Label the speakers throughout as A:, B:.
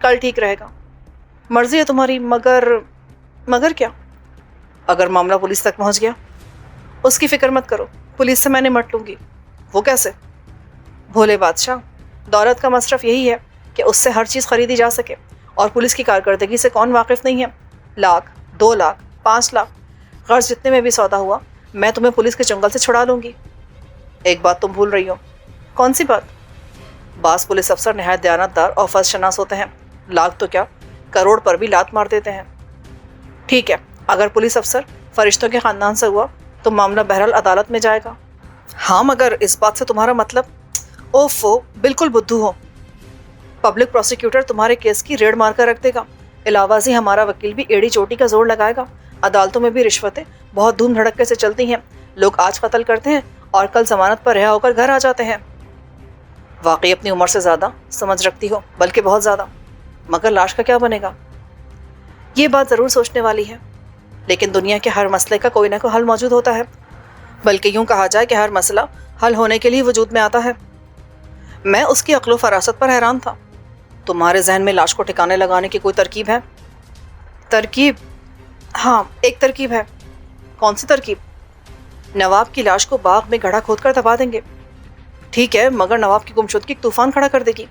A: کل ٹھیک رہے گا. مرضی ہے تمہاری، مگر کیا؟ اگر معاملہ پولیس تک پہنچ گیا؟ اس کی فکر مت کرو، پولیس سے میں نمٹ لوں گی. وہ کیسے؟ بھولے بادشاہ، دولت کا مصرف یہی ہے کہ اس سے ہر چیز خریدی جا سکے، اور پولیس کی کارکردگی سے کون واقف نہیں ہے؟ 1,00,000، 2,00,000، 5,00,000، غرض جتنے میں بھی سودا ہوا میں تمہیں پولیس کے چنگل سے چھڑا لوں گی. ایک بات تم بھول رہی ہو. کون سی بات؟ بعض پولیس افسر نہایت دیانتدار اور فرض شناس ہوتے ہیں، لاکھ تو کیا کروڑ پر بھی لات مار دیتے ہیں. ٹھیک ہے، اگر پولیس افسر فرشتوں کے خاندان سے ہوا تو معاملہ بہرحال عدالت میں جائے گا. ہاں، مگر اس بات سے تمہارا مطلب؟ اوفو، بالکل بدھو ہو. پبلک پروسیکیوٹر تمہارے کیس کی ریڑ مار کر رکھ دے گا. علاوہ ازیں ہمارا وکیل بھی ایڑی چوٹی کا زور لگائے گا. عدالتوں میں بھی رشوتیں بہت دھوم دھڑکے سے چلتی ہیں. لوگ آج قتل کرتے ہیں اور کل ضمانت پر رہا ہو کر گھر آ جاتے ہیں. واقعی اپنی عمر سے زیادہ سمجھ رکھتی ہو، بلکہ بہت زیادہ. مگر لاش کا کیا بنے گا؟ یہ بات ضرور سوچنے والی ہے، لیکن دنیا کے ہر مسئلے کا کوئی نہ کوئی حل موجود ہوتا ہے. بلکہ یوں کہا جائے کہ ہر مسئلہ حل ہونے کے لیے وجود میں آتا ہے. میں اس کی عقل و فراست پر حیران تھا. تمہارے ذہن میں لاش کو ٹھکانے لگانے کی کوئی ترکیب ہے؟ ترکیب؟ ہاں، ایک ترکیب ہے. کون سی ترکیب؟ نواب کی لاش کو باغ میں گڑھا کھود کر دبا دیں گے. ٹھیک ہے، مگر نواب کی گمشدگی ایک طوفان کھڑا کر دے گی.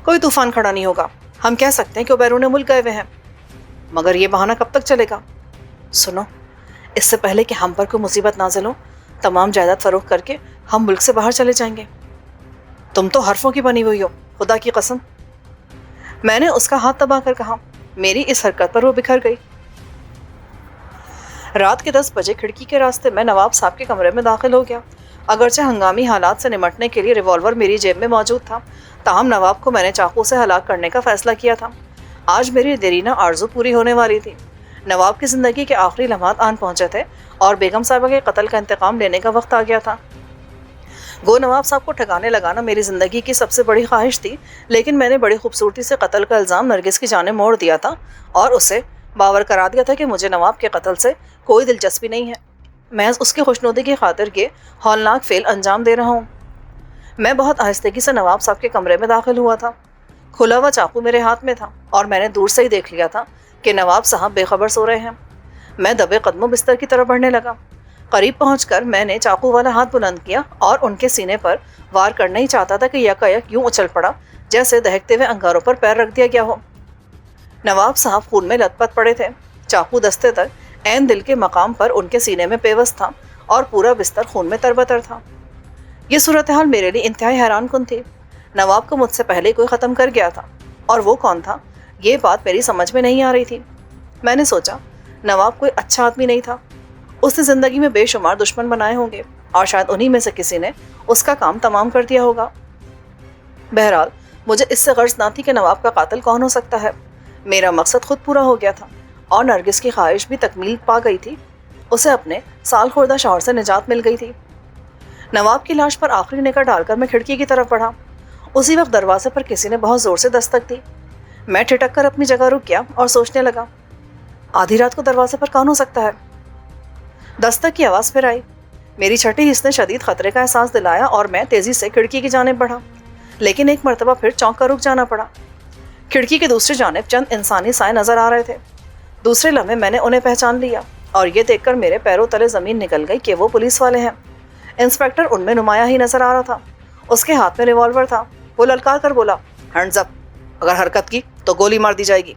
A: کوئی طوفان کھڑا نہیں ہوگا. ہم کہہ سکتے ہیں کہ وہ بیرون ملک گئے ہوئے ہیں. مگر یہ بہانہ کب تک چلے گا؟ سنو، اس سے پہلے کہ ہم پر کوئی مصیبت نازل ہو، تمام جائیداد فروخت کر کے ہم ملک سے باہر چلے جائیں گے. تم تو حرفوں کی بنی ہوئی ہو، خدا کی قسم. میں نے اس کا ہاتھ دبا کر کہا. میری اس حرکت پر وہ بکھر گئی. رات کے 10 بجے کھڑکی کے راستے میں نواب صاحب کے کمرے میں داخل ہو گیا. اگرچہ ہنگامی حالات سے نمٹنے کے لیے ریوالور میری جیب میں موجود تھا، تاہم نواب کو میں نے چاقو سے ہلاک کرنے کا فیصلہ کیا تھا. آج میری دیرینہ آرزو پوری ہونے والی تھی. نواب کی زندگی کے آخری لمحات آن پہنچے تھے اور بیگم صاحبہ کے قتل کا انتقام لینے کا وقت آ گیا تھا. گو نواب صاحب کو ٹھکانے لگانا میری زندگی کی سب سے بڑی خواہش تھی، لیکن میں نے بڑی خوبصورتی سے قتل کا الزام نرگس کی جانب موڑ دیا تھا اور اسے باور کرا دیا تھا کہ مجھے نواب کے قتل سے کوئی دلچسپی نہیں ہے. محض اس کی خوشنودی کی خاطر یہ ہولناک فعل انجام دے رہا ہوں. میں بہت آہستگی سے نواب صاحب کے کمرے میں داخل ہوا تھا. کھلا ہوا چاقو میرے ہاتھ میں تھا اور میں نے دور سے ہی دیکھ لیا تھا کہ نواب صاحب بے خبر سو رہے ہیں. میں دبے قدموں بستر کی طرف بڑھنے لگا. قریب پہنچ کر میں نے چاقو والا ہاتھ بلند کیا اور ان کے سینے پر وار کرنا ہی چاہتا تھا کہ یکایک یوں اچھل پڑا جیسے دہکتے ہوئے انگاروں پر پیر رکھ دیا گیا ہو. نواب صاحب خون میں لت پت پڑے تھے. چاقو دستے تک عین دل کے مقام پر ان کے سینے میں پیوست تھا اور پورا بستر خون میں تربتر تھا. یہ صورتحال میرے لیے انتہائی حیران کن تھی. نواب کو مجھ سے پہلے کوئی ختم کر گیا تھا، اور وہ کون تھا یہ بات میری سمجھ میں نہیں آ رہی تھی. میں نے سوچا نواب کوئی اچھا آدمی نہیں تھا. اس نے زندگی میں بے شمار دشمن بنائے ہوں گے اور شاید انہی میں سے کسی نے اس کا کام تمام کر دیا ہوگا. بہرحال مجھے اس سے غرض نہ تھی کہ نواب کا قاتل کون ہو سکتا ہے. میرا مقصد خود پورا ہو گیا تھا اور نرگس کی خواہش بھی تکمیل پا گئی تھی. اسے اپنے سال خوردہ شوہر سے نجات مل گئی تھی. نواب کی لاش پر آخری نگاہ ڈال کر میں کھڑکی کی طرف بڑھا. اسی وقت دروازے پر کسی نے بہت زور سے دستک دی. میں ٹھٹک کر اپنی جگہ رک گیا اور سوچنے لگا، آدھی رات کو دروازے پر کون ہو سکتا ہے؟ دستک کی آواز پھر آئی. میری چھٹی حس نے شدید خطرے کا احساس دلایا اور میں تیزی سے کھڑکی کی جانب بڑھا، لیکن ایک مرتبہ پھر چونک کر رک جانا پڑا. کھڑکی کے دوسری جانب چند انسانی سائے نظر آ رہے تھے. دوسرے لمحے میں نے انہیں پہچان لیا اور یہ دیکھ کر میرے پیروں تلے زمین نکل گئی کہ وہ پولیس والے ہیں. انسپیکٹر ان میں نمایاں ہی نظر آ رہا تھا. اس کے ہاتھ میں ریوالور تھا. وہ للکار کر بولا، ہینڈز اپ، اگر حرکت کی تو گولی مار دی جائے گی.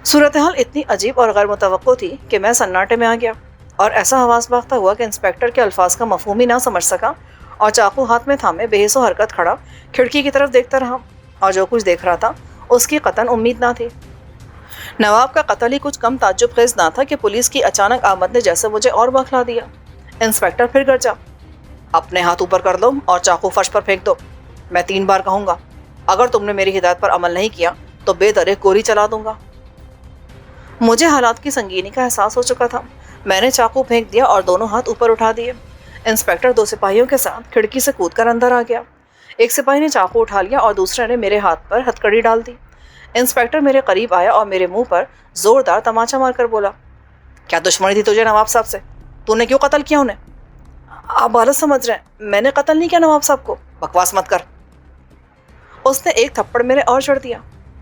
A: صورتحال اتنی عجیب اور غیر متوقع تھی کہ میں سناٹے میں آ گیا اور ایسا حواس باختہ ہوا کہ انسپیکٹر کے الفاظ کا مفہوم ہی نہ سمجھ سکا اور چاقو ہاتھ میں تھامے بے حس و حرکت کھڑا کھڑکی کی طرف دیکھتا رہا اور جو کچھ دیکھ رہا تھا اس کی قطعاً امید نہ تھی. نواب کا قتل ہی کچھ کم تعجب خیز نہ تھا کہ پولیس کی اچانک آمد نے جیسے مجھے اور بخلا دیا. انسپیکٹر پھر گرجا، اپنے ہاتھ اوپر کر دو اور چاقو فرش پر پھینک دو. میں 3 بار کہوں گا، اگر تم نے میری ہدایت پر عمل نہیں کیا تو بے درے گولی چلا دوں گا. مجھے حالات کی سنگینی کا احساس ہو چکا تھا. میں نے چاقو پھینک دیا اور دونوں ہاتھ اوپر اٹھا دیے. انسپیکٹر 2 سپاہیوں کے ساتھ کھڑکی سے کود کر اندر آ گیا. ایک سپاہی نے چاقو اٹھا لیا اور دوسرے نے میرے ہاتھ پر ہتکڑی ڈال دی. انسپیکٹر میرے قریب آیا اور میرے منہ پر زوردار تماچا مار کر بولا، کیا دشمنی تھی تجھے نواب صاحب سے؟ تو نے کیوں قتل کیا انہیں؟ آپ غلط سمجھ رہے ہیں، میں نے قتل نہیں کیا نواب صاحب کو. بکواس مت کر. اس نے ایک تھپڑ میرے اور چڑھ دیا.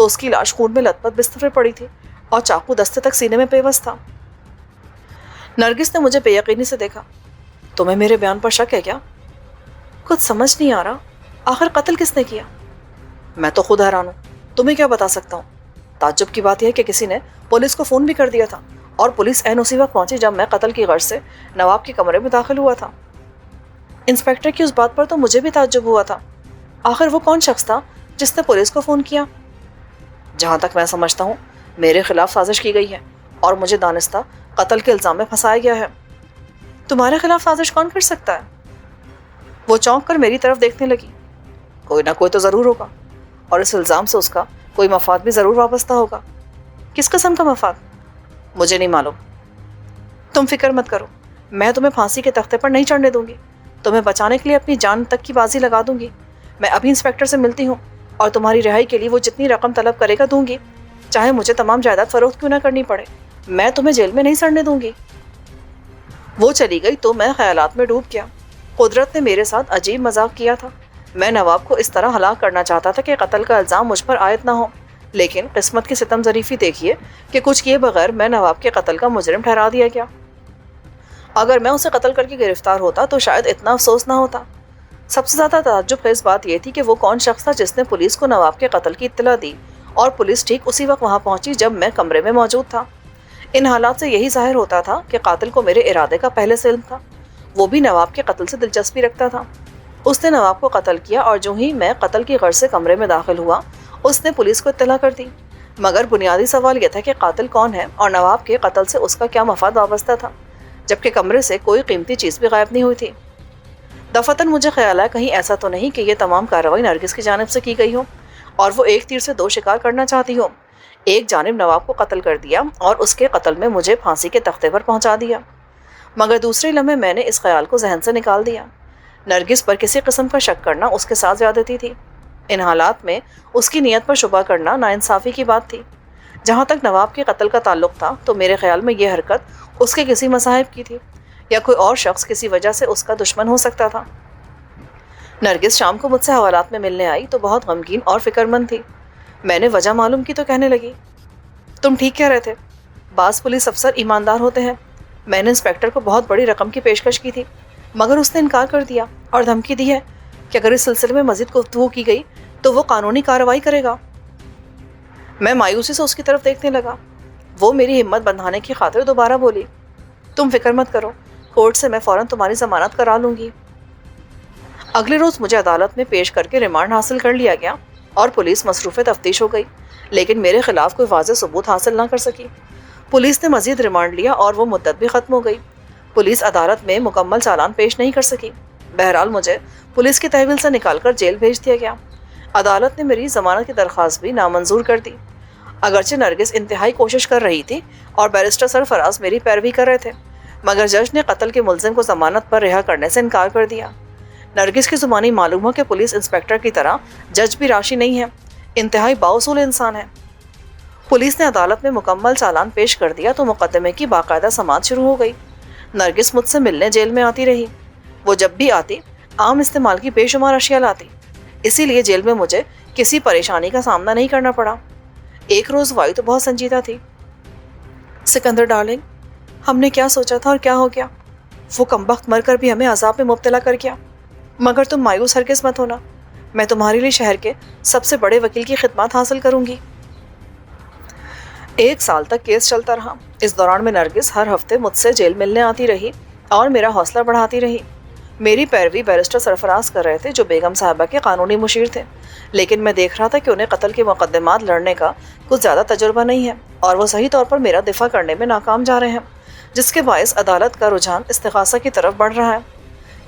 A: تو اس کی لاش خون میں لت پت بستر پر پڑی تھی اور چاقو دستے تک سینے میں پیوست تھا۔ نرگس نے مجھے بے یقینی سے دیکھا۔ تمہیں میرے بیان پر شک ہے کیا؟ کچھ سمجھ نہیں آ رہا، آخر قتل کس نے کیا؟ میں تو خود حیران ہوں، تمہیں کیا بتا سکتا ہوں۔ تعجب کی بات یہ ہے کہ کسی نے پولیس کو فون بھی کر دیا تھا اور پولیس عین اسی وقت پہنچی جب میں قتل کی غرض سے نواب کے کمرے میں داخل ہوا تھا۔ انسپیکٹر کی اس بات پر تو مجھے بھی تعجب ہوا تھا۔ آخر وہ کون شخص تھا جس نے پولیس کو فون کیا؟ جہاں تک میں سمجھتا ہوں میرے خلاف سازش کی گئی ہے اور مجھے دانستہ قتل کے الزام میں پھنسایا گیا ہے۔ تمہارے خلاف سازش کون کر سکتا ہے؟ وہ چونک کر میری طرف دیکھنے لگی۔ کوئی نہ کوئی تو ضرور ہوگا اور اس الزام سے اس کا کوئی مفاد بھی ضرور وابستہ ہوگا۔ کس قسم کا مفاد؟ مجھے نہیں معلوم۔ تم فکر مت کرو، میں تمہیں پھانسی کے تختے پر نہیں چڑھنے دوں گی۔ تمہیں بچانے کے لیے اپنی جان تک کی بازی لگا دوں گی۔ میں ابھی انسپیکٹر سے ملتی ہوں اور تمہاری رہائی کے لیے وہ جتنی رقم طلب کرے گا دوں گی، چاہے مجھے تمام جائیداد فروخت کیوں نہ کرنی پڑے۔ میں تمہیں جیل میں نہیں سڑنے دوں گی۔ وہ چلی گئی تو میں خیالات میں ڈوب گیا۔ قدرت نے میرے ساتھ عجیب مذاق کیا تھا۔ میں نواب کو اس طرح ہلاک کرنا چاہتا تھا کہ قتل کا الزام مجھ پر عائد نہ ہو، لیکن قسمت کی ستم ظریفی دیکھیے کہ کچھ کیے بغیر میں نواب کے قتل کا مجرم ٹھہرا دیا گیا۔ اگر میں اسے قتل کر کے گرفتار ہوتا تو شاید اتنا افسوس نہ ہوتا۔ سب سے زیادہ تعجب خیز بات یہ تھی کہ وہ کون شخص تھا جس نے پولیس کو نواب کے قتل کی اطلاع دی اور پولیس ٹھیک اسی وقت وہاں پہنچی جب میں کمرے میں موجود تھا۔ ان حالات سے یہی ظاہر ہوتا تھا کہ قاتل کو میرے ارادے کا پہلے سے علم تھا۔ وہ بھی نواب کے قتل سے دلچسپی رکھتا تھا۔ اس نے نواب کو قتل کیا اور جو ہی میں قتل کی غرض سے کمرے میں داخل ہوا اس نے پولیس کو اطلاع کر دی۔ مگر بنیادی سوال یہ تھا کہ قاتل کون ہے اور نواب کے قتل سے اس کا کیا مفاد وابستہ تھا، جبکہ کمرے سے کوئی قیمتی چیز بھی غائب نہیں ہوئی تھی۔ دفتن مجھے خیال ہے کہیں ایسا تو نہیں کہ یہ تمام کارروائی نرگس کی جانب سے کی گئی ہو اور وہ ایک تیر سے دو شکار کرنا چاہتی ہو۔ ایک جانب نواب کو قتل کر دیا اور اس کے قتل میں مجھے پھانسی کے تختے پر پہنچا دیا، مگر دوسرے لمحے میں نے اس خیال کو ذہن سے نکال دیا۔ نرگس پر کسی قسم کا شک کرنا اس کے ساتھ زیادتی تھی۔ ان حالات میں اس کی نیت پر شبہ کرنا ناانصافی کی بات تھی۔ جہاں تک نواب کے قتل کا تعلق تھا تو میرے خیال میں یہ حرکت اس کے کسی مصاحب کی تھی یا کوئی اور شخص کسی وجہ سے اس کا دشمن ہو سکتا تھا۔ نرگس شام کو مجھ سے حوالات میں ملنے آئی تو بہت غمگین اور فکر مند تھی۔ میں نے وجہ معلوم کی تو کہنے لگی، تم ٹھیک کہہ رہے تھے، بعض پولیس افسر ایماندار ہوتے ہیں۔ میں نے انسپیکٹر کو بہت بڑی رقم کی پیشکش کی تھی مگر اس نے انکار کر دیا اور دھمکی دی ہے کہ اگر اس سلسلے میں مزید گفتگو کی گئی تو وہ قانونی کارروائی کرے گا۔ میں مایوسی سے اس کی طرف دیکھنے لگا۔ وہ میری ہمت بندھانے کی خاطر دوبارہ بولی، تم فکر مت کرو، کورٹ سے میں فوراً تمہاری ضمانت کرا لوں گی۔ اگلے روز مجھے عدالت میں پیش کر کے ریمانڈ حاصل کر لیا گیا اور پولیس مصروف تفتیش ہو گئی، لیکن میرے خلاف کوئی واضح ثبوت حاصل نہ کر سکی۔ پولیس نے مزید ریمانڈ لیا اور وہ مدت بھی ختم ہو گئی۔ پولیس عدالت میں مکمل چالان پیش نہیں کر سکی۔ بہرحال مجھے پولیس کی تحویل سے نکال کر جیل بھیج دیا گیا۔ عدالت نے میری ضمانت کی درخواست بھی نامنظور کر دی۔ اگرچہ نرگس انتہائی کوشش کر رہی تھی اور بیرسٹر سرفراز میری پیروی کر رہے تھے، مگر جج نے قتل کے ملزم کو ضمانت پر رہا کرنے سے انکار کر دیا۔ نرگس کی زبانی معلوم ہو کہ پولیس انسپیکٹر کی طرح جج بھی راشی نہیں ہے، انتہائی بااصول انسان ہے۔ پولیس نے عدالت میں مکمل چالان پیش کر دیا تو مقدمے کی باقاعدہ سماعت شروع ہو گئی۔ نرگس مجھ سے ملنے جیل میں آتی رہی۔ وہ جب بھی آتی عام استعمال کی بے شمار اشیاء لاتی، اسی لیے جیل میں مجھے کسی پریشانی کا سامنا نہیں کرنا پڑا۔ ایک روز وائی تو بہت سنجیدہ تھی۔ سکندر ڈارلنگ، ہم نے کیا سوچا تھا اور کیا ہو گیا؟ وہ کمبخت مر کر بھی ہمیں عذاب میں مبتلا کر گیا، مگر تم مایوس ہرگز مت ہونا، میں تمہارے لیے شہر کے سب سے بڑے وکیل کی خدمات حاصل کروں گی۔ 1 سال تک کیس چلتا رہا۔ اس دوران میں نرگس ہر ہفتے مجھ سے جیل ملنے آتی رہی اور میرا حوصلہ بڑھاتی رہی۔ میری پیروی بیرسٹر سرفراز کر رہے تھے جو بیگم صاحبہ کے قانونی مشیر تھے، لیکن میں دیکھ رہا تھا کہ انہیں قتل کے مقدمات لڑنے کا کچھ زیادہ تجربہ نہیں ہے اور وہ صحیح طور پر میرا دفاع کرنے میں ناکام جا رہے ہیں، جس کے باعث عدالت کا رجحان استغاثہ کی طرف بڑھ رہا ہے۔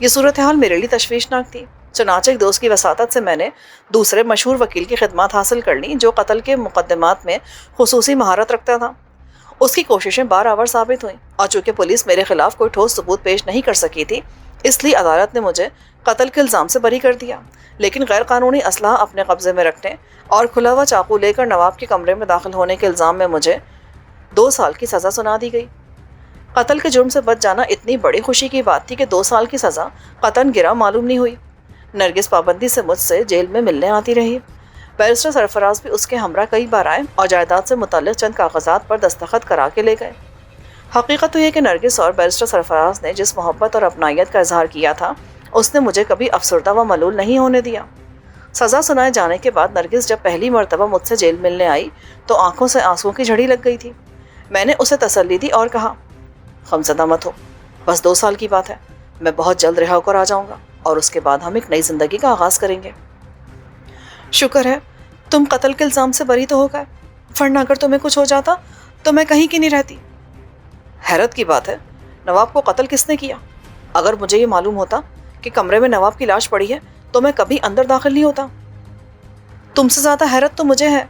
A: یہ صورتحال میرے لیے تشویشناک تھی۔ چنانچہ ایک دوست کی وساطت سے میں نے دوسرے مشہور وکیل کی خدمات حاصل کر لیں جو قتل کے مقدمات میں خصوصی مہارت رکھتا تھا۔ اس کی کوششیں بارآور ثابت ہوئیں اور چونکہ پولیس میرے خلاف کوئی ٹھوس ثبوت پیش نہیں کر سکی تھی، اس لیے عدالت نے مجھے قتل کے الزام سے بری کر دیا، لیکن غیر قانونی اسلحہ اپنے قبضے میں رکھنے اور کھلا ہوا چاقو لے کر نواب کے کمرے میں داخل ہونے کے الزام میں مجھے 2 سال کی سزا سنا دی گئی۔ قتل کے جرم سے بچ جانا اتنی بڑی خوشی کی بات تھی کہ 2 سال کی سزا قطعاً گرا معلوم نہیں ہوئی۔ نرگس پابندی سے مجھ سے جیل میں ملنے آتی رہی۔ بیرسٹر سرفراز بھی اس کے ہمراہ کئی بار آئے اور جائیداد سے متعلق چند کاغذات پر دستخط کرا کے لے گئے۔ حقیقت تو یہ کہ نرگس اور بیرسٹر سرفراز نے جس محبت اور اپنائیت کا اظہار کیا تھا اس نے مجھے کبھی افسردہ و ملول نہیں ہونے دیا۔ سزا سنائے جانے کے بعد نرگس جب پہلی مرتبہ مجھ سے جیل ملنے آئی تو آنکھوں سے آنسوؤں کی جھڑی لگ گئی تھی۔ میں نے اسے تسلی دی اور کہا، غمزدہ مت ہو، بس 2 سال کی بات ہے، میں بہت جلد رہا ہو کر آ جاؤں گا اور اس کے بعد ہم ایک نئی زندگی کا آغاز کریں گے۔ شکر ہے تم قتل کے الزام سے بری تو ہو گئے، ورنہ اگر تمہیں کچھ ہو جاتا تو میں کہیں کی نہیں رہتی۔ حیرت کی بات ہے، نواب کو قتل کس نے کیا؟ اگر مجھے یہ معلوم ہوتا کہ کمرے میں نواب کی لاش پڑی ہے تو میں کبھی اندر داخل نہیں ہوتا۔ تم سے زیادہ حیرت تو مجھے ہے۔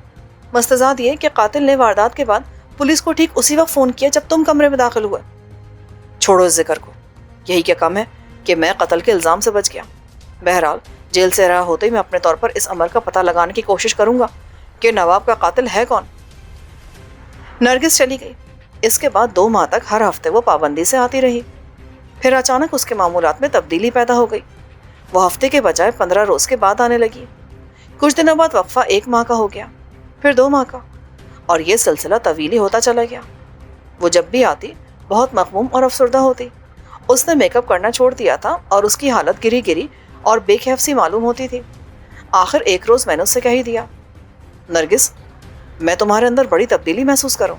A: مستزاد یہ کہ قاتل نے واردات کے بعد پولیس کو ٹھیک اسی وقت فون کیا جب تم کمرے میں داخل ہوئے۔ چھوڑو اس ذکر کو، یہی کیا کم ہے کہ میں قتل کے الزام سے بچ گیا۔ بہرحال جیل سے رہا ہوتے ہی میں اپنے طور پر اس عمل کا پتہ لگانے کی کوشش کروں گا کہ نواب کا قاتل ہے کون۔ نرگس چلی گئی۔ اس کے بعد 2 ماہ تک ہر ہفتے وہ پابندی سے آتی رہی۔ پھر اچانک اس کے معمولات میں تبدیلی پیدا ہو گئی۔ وہ ہفتے کے بجائے 15 روز کے بعد آنے لگی۔ کچھ دنوں بعد وقفہ 1 ماہ کا ہو گیا، پھر 2 ماہ کا، اور یہ سلسلہ طویل ہی ہوتا چلا گیا۔ وہ جب بھی آتی بہت مغموم اور افسردہ ہوتی۔ اس نے میک اپ کرنا چھوڑ دیا تھا اور اس کی حالت گری گری اور بے خیف سی معلوم ہوتی تھی۔ آخر ایک روز میں نے اس سے کہہ ہی دیا، نرگس، میں تمہارے اندر بڑی تبدیلی محسوس کروں۔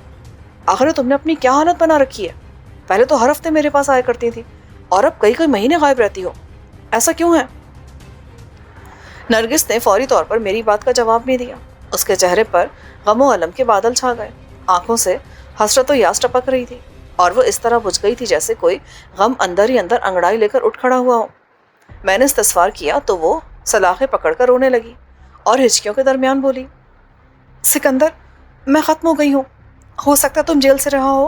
A: آخر تم نے اپنی کیا حالت بنا رکھی ہے؟ پہلے تو ہر ہفتے میرے پاس آیا کرتی تھی اور اب کئی مہینے غائب رہتی ہو، ایسا کیوں ہے؟ نرگس نے فوری طور پر میری بات کا جواب نہیں دیا۔ اس کے چہرے پر غم و الم کے بادل چھا گئے، آنکھوں سے حسرت و یاس ٹپک رہی تھی اور وہ اس طرح بجھ گئی تھی جیسے کوئی غم اندر ہی اندر انگڑائی لے کر اٹھ کھڑا ہوا ہو۔ میں نے استفسار کیا تو وہ سلاخیں پکڑ کر رونے لگی اور ہچکیوں کے درمیان بولی، سکندر، میں ختم ہو گئی ہوں۔ ہو سکتا تم جیل سے رہا ہو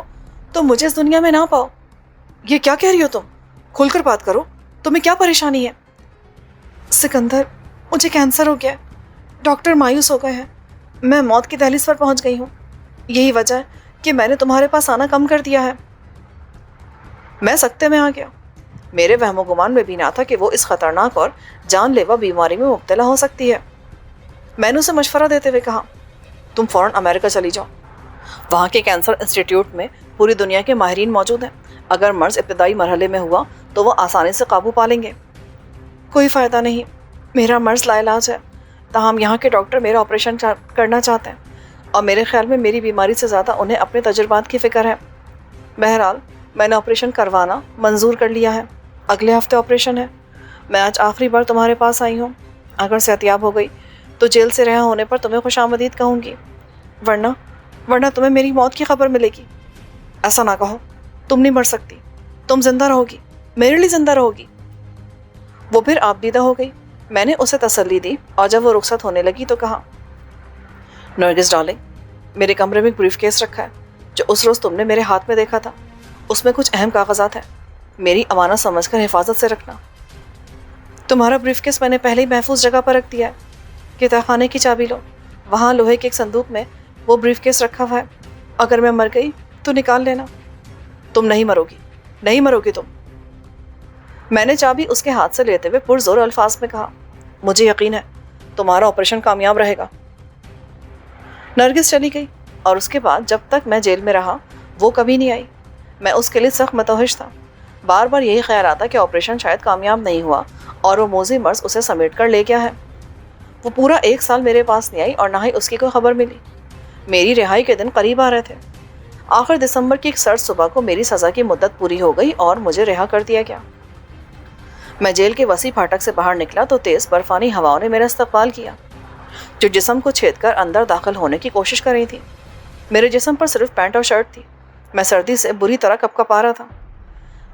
A: تو مجھے اس دنیا میں نہ پاؤ۔ یہ کیا کہہ رہی ہو تم؟ کھل کر بات کرو، تمہیں کیا پریشانی ہے؟ سکندر، مجھے کینسر ہو گیا ہے، ڈاکٹر مایوس ہو گئے ہیں، میں موت کی دہلیز پر پہنچ گئی ہوں۔ یہی وجہ ہے کہ میں نے تمہارے پاس آنا کم کر دیا ہے۔ میں سکتے میں آ گیا۔ میرے وہم و گمان میں بھی نہ تھا کہ وہ اس خطرناک اور جان لیوا بیماری میں مبتلا ہو سکتی ہے۔ میں نے اسے مشورہ دیتے ہوئے کہا، تم فوراً امریکہ چلی جاؤ، وہاں کے کینسر انسٹیٹیوٹ میں پوری دنیا کے ماہرین موجود ہیں۔ اگر مرض ابتدائی مرحلے میں ہوا تو وہ آسانی سے قابو پا لیں گے۔ کوئی فائدہ نہیں، میرا مرض لا علاج ہے، تاہم یہاں کے ڈاکٹر میرا آپریشن کرنا چاہتے ہیں اور میرے خیال میں میری بیماری سے زیادہ انہیں اپنے تجربات کی فکر ہے۔ بہرحال میں نے آپریشن کروانا منظور کر لیا ہے، اگلے ہفتے آپریشن ہے۔ میں آج آخری بار تمہارے پاس آئی ہوں، اگر صحتیاب ہو گئی تو جیل سے رہا ہونے پر تمہیں خوش آمدید کہوں گی، ورنہ تمہیں میری موت کی خبر ملے گی۔ ایسا نہ کہو، تم نہیں مر سکتی، تم زندہ رہو گی، میرے لیے زندہ رہو گی۔ وہ پھر آپ دیدہ ہو گئی۔ میں نے اسے تسلی دی اور جب وہ رخصت ہونے لگی تو کہا، نرگس ڈارلنگ، میرے کمرے میں ایک بریف کیس رکھا ہے جو اس روز تم نے میرے ہاتھ میں دیکھا تھا۔ اس میں کچھ اہم کاغذات ہیں، میری امانت سمجھ کر حفاظت سے رکھنا۔ تمہارا بریف کیس میں نے پہلے ہی محفوظ جگہ پر رکھ دیا ہے، کتاب خانے کی چابی لو، وہاں لوہے کے ایک صندوق میں وہ بریف کیس رکھا ہوا ہے۔ اگر میں مر گئی تو نکال لینا۔ تم نہیں مرو گی تم۔ میں نے چابی اس کے ہاتھ سے لیتے ہوئے پرزور الفاظ میں کہا، مجھے یقین ہے تمہارا آپریشن کامیاب رہے گا۔ نرگس چلی گئی اور اس کے بعد جب تک میں جیل میں رہا وہ کبھی نہیں آئی۔ میں اس کے لیے سخت متوحش تھا۔ بار بار یہی خیال آتا کہ آپریشن شاید کامیاب نہیں ہوا اور وہ موذی مرض اسے سمیٹ کر لے گیا ہے۔ وہ پورا 1 سال میرے پاس نہیں آئی اور نہ ہی اس کی کوئی خبر ملی۔ میری رہائی کے دن قریب آ رہے تھے۔ آخر دسمبر کی ایک سرد صبح کو میری سزا کی مدت پوری ہو گئی اور مجھے رہا کر دیا گیا۔ میں جیل کے وسیع پھاٹک سے باہر نکلا تو تیز برفانی ہواؤں نے میرا استقبال کیا جو جسم کو چھید کر اندر داخل ہونے کی کوشش کر رہی تھی۔ میرے جسم پر صرف پینٹ اور شرٹ تھی۔ میں سردی سے بری طرح کپکپا رہا تھا۔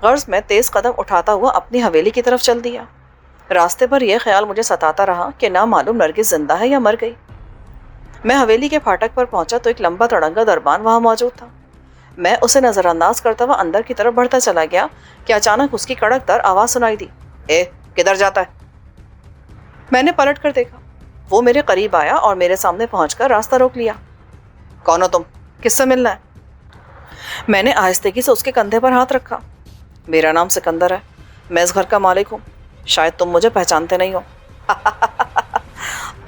A: غرض میں تیز قدم اٹھاتا ہوا اپنی حویلی کی طرف چل دیا۔ راستے پر یہ خیال مجھے ستاتا رہا کہ نامعلوم نرگس زندہ ہے یا مر گئی۔ میں حویلی کے پھاٹک پر پہنچا تو ایک لمبا تڑنگا دربان وہاں موجود تھا۔ میں اسے نظر انداز کرتا ہوا اندر کی طرف بڑھتا چلا گیا کہ اچانک اس کی کڑک دار آواز سنائی دی، اے کدھر جاتا ہے؟ میں نے پلٹ کر دیکھا۔ وہ میرے قریب آیا اور میرے سامنے پہنچ کر راستہ روک لیا۔ کون ہو تم؟ کس سے ملنا ہے؟ میں نے آہستگی سے اس کے کندھے پر ہاتھ رکھا۔ میرا نام سکندر ہے، میں اس گھر کا مالک ہوں، شاید تم مجھے پہچانتے نہیں ہو۔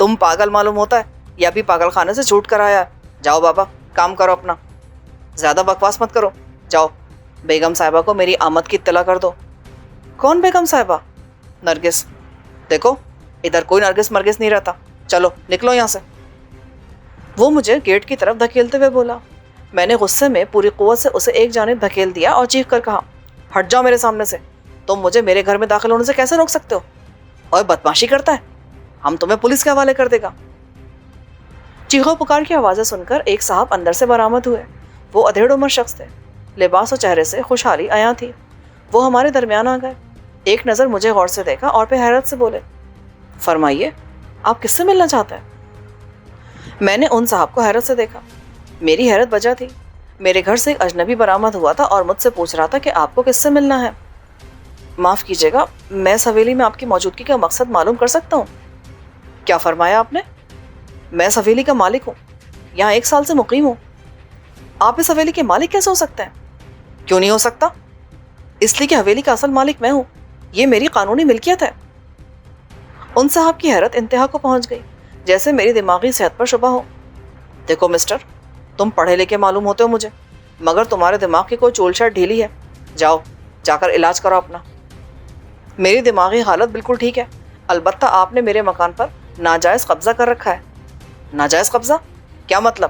A: تم پاگل معلوم ہوتا ہے یا بھی پاگل خانے سے چھوٹ کر آیا ہے؟ جاؤ بابا کام کرو اپنا، زیادہ بکواس مت کرو، جاؤ بیگم صاحبہ کو میری آمد کی اطلاع کر دو۔ کون بیگم صاحبہ؟ نرگس۔ دیکھو ادھر کوئی نرگس مرگس نہیں رہتا، چلو نکلو یہاں سے۔ وہ مجھے گیٹ کی طرف دھکیلتے ہوئے بولا۔ میں نے غصے میں پوری قوت سے اسے ایک جانب دھکیل دیا اور چیخ کر کہا، ہٹ جاؤ میرے سامنے سے، تم مجھے میرے گھر میں داخل ہونے سے کیسے روک سکتے ہو؟ اور بدماشی کرتا ہے، ہم تمہیں پولیس کے حوالے کر دے گا۔ چیخو پکار کی آوازیں سن کر ایک صاحب اندر سے برآمد ہوئے۔ وہ ادھیڑ عمر شخص تھے، لباس و چہرے سے خوشحالی عیاں تھی۔ وہ ہمارے درمیان آ گئے، ایک نظر مجھے غور سے دیکھا اور پھر حیرت سے بولے، فرمائیے آپ کس سے ملنا چاہتے ہیں؟ میں نے ان صاحب کو حیرت سے دیکھا۔ میری حیرت وجہ تھی، میرے گھر سے ایک اجنبی برآمد ہوا تھا اور مجھ سے پوچھ رہا تھا کہ آپ کو کس سے ملنا ہے۔ معاف کیجیے گا، میں اس حویلی میں آپ کی موجودگی کا مقصد معلوم کر سکتا ہوں؟ کیا فرمایا آپ نے؟ میں اس حویلی کا مالک ہوں، یہاں 1 سال سے مقیم ہوں۔ آپ اس حویلی کے مالک کیسے ہو سکتے ہیں؟ کیوں نہیں ہو سکتا؟ اس لیے کہ حویلی کا اصل مالک میں ہوں، یہ میری قانونی ملکیت ہے۔ ان صاحب کی حیرت انتہا کو پہنچ گئی، جیسے میری دماغی صحت پر شبہ ہو۔ دیکھو مسٹر، تم پڑھے لکھے معلوم ہوتے ہو مجھے، مگر تمہارے دماغ کی کوئی چول شٹ ڈھیلی ہے، جاؤ جا کر علاج کرو اپنا۔ میری دماغی حالت بالکل ٹھیک ہے، البتہ آپ نے میرے مکان پر ناجائز قبضہ کر رکھا ہے۔ ناجائز قبضہ؟ کیا مطلب؟